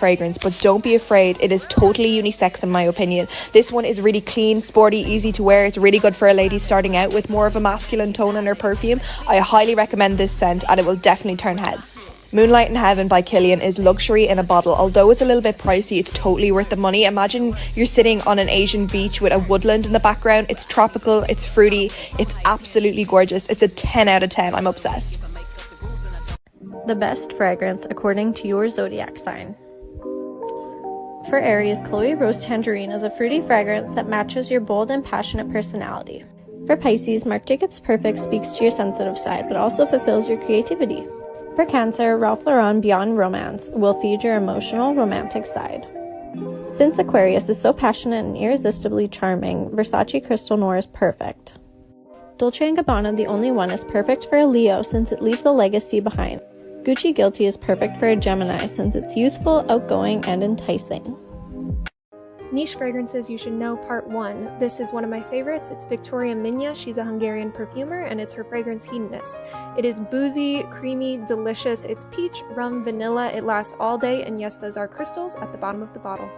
fragrance, but don't be afraid, it is totally unisex in my opinion. This one is really clean, sporty, easy to wear. It's really good for a lady starting out with more of a masculine tone in her perfume. I highly recommend this scent and it will definitely turn heads. Moonlight in Heaven by Kilian is luxury in a bottle. Although it's a little bit pricey, it's totally worth the money. Imagine you're sitting on an Asian beach with a woodland in the background. It's tropical, it's fruity, it's absolutely gorgeous. It's a 10 out of 10. I'm obsessed. The best fragrance according to your zodiac sign. For Aries, Chloe Rose Tangerine is a fruity fragrance that matches your bold and passionate personality. For Pisces, Marc Jacobs Perfect speaks to your sensitive side, but also fulfills your creativity. For Cancer, Ralph Lauren Beyond Romance will feed your emotional, romantic side. Since Aquarius is so passionate and irresistibly charming, Versace Crystal Noir is perfect. Dolce & Gabbana The Only One is perfect for a Leo since it leaves a legacy behind. Gucci Guilty is perfect for a Gemini since it's youthful, outgoing, and enticing. Niche fragrances you should know part 1. This is one of my favorites. It's Victoria Minya. She's a Hungarian perfumer and it's her fragrance Hedonist. It is boozy, creamy, delicious. It's peach, rum, vanilla. It lasts all day, and yes, those are crystals at the bottom of the bottle.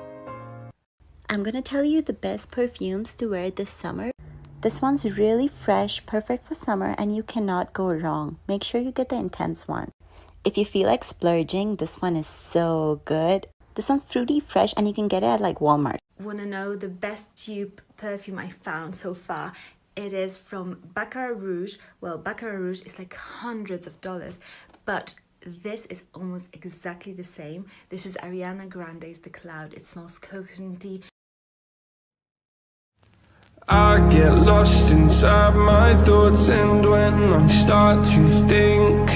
I'm gonna tell you the best perfumes to wear this summer. This one's really fresh, perfect for summer, and you cannot go wrong. Make sure you get the intense one. If you feel like splurging, this one is so good. This one's fruity, fresh, and you can get it at like Walmart. Want to know the best dupe perfume I found so far? It is from Baccarat Rouge. Well, Baccarat Rouge is like hundreds of dollars, but this is almost exactly the same. This is Ariana Grande's The Cloud. It smells coconutty. I get lost inside my thoughts, and when I start to think,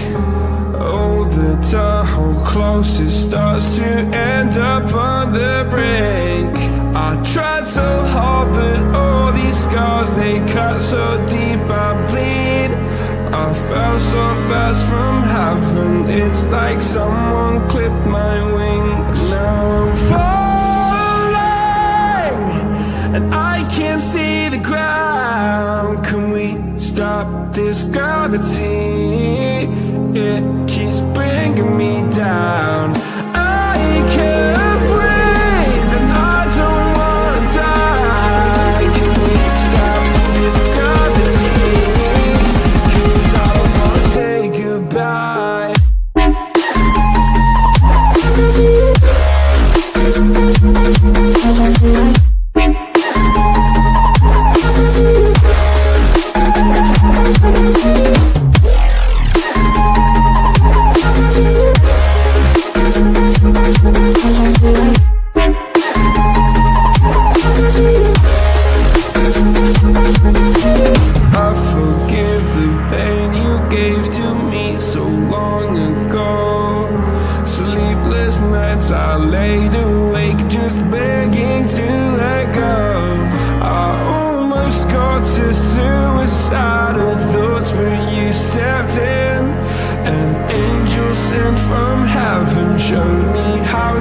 oh, the Tahoe closest starts to end up on the brink. I tried so hard, but all these scars, they cut so deep I bleed. I fell so fast from heaven, it's like someone clipped my wings. Now I'm falling, and I can't see the ground. Can we stop this gravity? It keeps bringing me down. I can't breathe and I don't wanna die. Can we stop this gravity? 'Cause I don't wanna say goodbye. I laid awake just begging to let go. I almost got to suicidal thoughts, but you stepped in. An angel sent from heaven showed me how